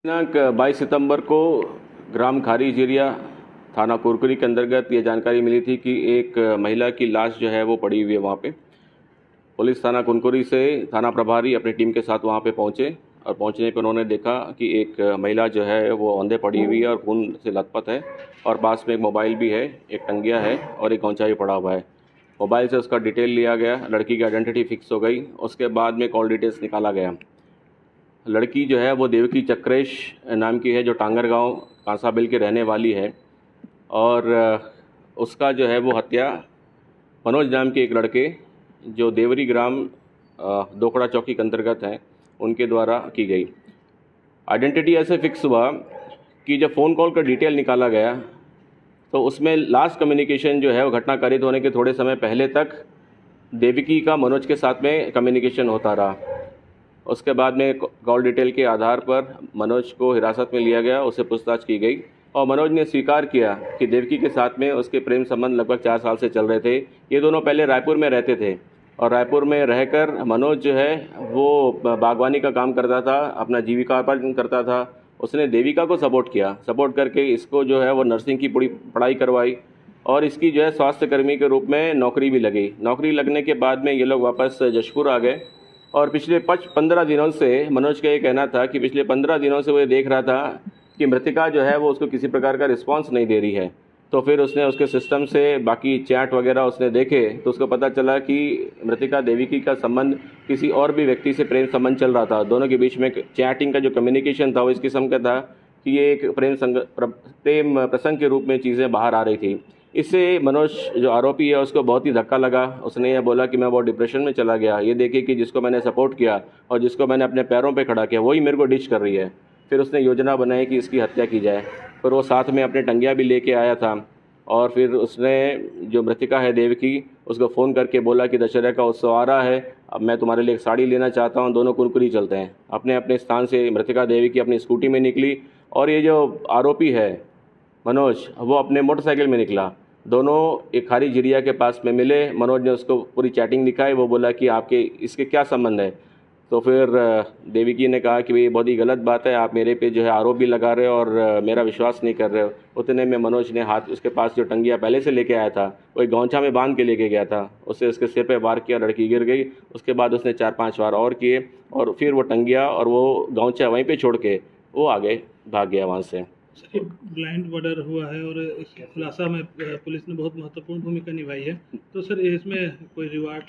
दिनांक 22 सितंबर को ग्राम खारी जिरिया थाना कुरकुरी के अंतर्गत ये जानकारी मिली थी कि एक महिला की लाश जो है वो पड़ी हुई है वहाँ पे। पुलिस थाना कुरकुरी से थाना प्रभारी अपनी टीम के साथ वहाँ पे पहुँचे और पहुँचने पर उन्होंने देखा कि एक महिला जो है वो औंधे पड़ी हुई है और खून से लथपथ है और पास में एक मोबाइल भी है, एक टंगिया है और एक गौंचा भी पड़ा हुआ है। मोबाइल से उसका डिटेल लिया गया, लड़की की आइडेंटिटी फिक्स हो गई। उसके बाद में कॉल डिटेल्स निकाला गया। लड़की जो है वो देवकी चक्रेश नाम की है, जो टांगर गांव कांसाबिल की रहने वाली है और उसका जो है वो हत्या मनोज नाम के एक लड़के जो देवरी ग्राम दोकड़ा चौकी के अंतर्गत हैं उनके द्वारा की गई। आइडेंटिटी ऐसे फिक्स हुआ कि जब फ़ोन कॉल का डिटेल निकाला गया तो उसमें लास्ट कम्युनिकेशन जो है वो घटना कारित होने के थोड़े समय पहले तक देवकी का मनोज के साथ में कम्युनिकेशन होता रहा। उसके बाद में कॉल डिटेल के आधार पर मनोज को हिरासत में लिया गया, उससे पूछताछ की गई और मनोज ने स्वीकार किया कि देवकी के साथ में उसके प्रेम संबंध लगभग 4 साल से चल रहे थे। ये दोनों पहले रायपुर में रहते थे और रायपुर में रहकर मनोज जो है वो बागवानी का काम करता था, अपना जीविकार्जन करता था। उसने देविका को सपोर्ट करके इसको जो है वो नर्सिंग की पूरी पढ़ाई करवाई और इसकी जो है स्वास्थ्य कर्मी के रूप में नौकरी भी लगी। नौकरी लगने के बाद में ये लोग वापस जशपुर आ गए और पिछले 15 दिनों से मनोज का ये कहना था कि पिछले 15 दिनों से वो ये देख रहा था कि मृतिका जो है वो उसको किसी प्रकार का रिस्पांस नहीं दे रही है। तो फिर उसने उसके सिस्टम से बाकी चैट वगैरह उसने देखे तो उसको पता चला कि मृतिका देविकी का संबंध किसी और भी व्यक्ति से प्रेम संबंध चल रहा था। दोनों के बीच में चैटिंग का जो कम्युनिकेशन था वो इस किस्म का था कि ये एक प्रेम प्रसंग के रूप में चीज़ें बाहर आ रही थी। इससे मनोज जो आरोपी है उसको बहुत ही धक्का लगा। उसने यह बोला कि मैं बहुत डिप्रेशन में चला गया, ये देखे कि जिसको मैंने सपोर्ट किया और जिसको मैंने अपने पैरों पे खड़ा किया वही मेरे को डिच कर रही है। फिर उसने योजना बनाई कि इसकी हत्या की जाए। फिर वो साथ में अपने टंगिया भी लेके आया था और फिर उसने जो मृतिका है देवकी उसको फ़ोन करके बोला कि दशहरा का उत्सव आ रहा है, अब मैं तुम्हारे लिए एक साड़ी लेना चाहता हूँ, दोनों कुरकुरी चलते हैं। अपने अपने स्थान से मृतिका देवकी अपनी स्कूटी में निकली और ये जो आरोपी है मनोज वो अपने मोटरसाइकिल में निकला। दोनों एक खारी जिरिया के पास में मिले। मनोज ने उसको पूरी चैटिंग दिखाई। वो बोला कि आपके इसके क्या संबंध है। तो फिर देविकी ने कहा कि भाई बहुत ही गलत बात है, आप मेरे पे जो है आरोप भी लगा रहे हो और मेरा विश्वास नहीं कर रहे हो। उतने में मनोज ने हाथ उसके पास जो टंगिया पहले से लेके आया था वो एक गौंचा में बांध के लेके गया था, उससे उसके सिर पे वार किया, लड़की गिर गई। उसके बाद उसने 4-5 वार और किए और फिर वो टंगिया और वो गौंचा वहीं पे छोड़ के वो आगे भाग गया वहाँ से। सर, ब्लाइंड मर्डर हुआ है और इस खुलासा में पुलिस ने बहुत महत्वपूर्ण भूमिका निभाई है, तो सर इसमें कोई रिवार्ड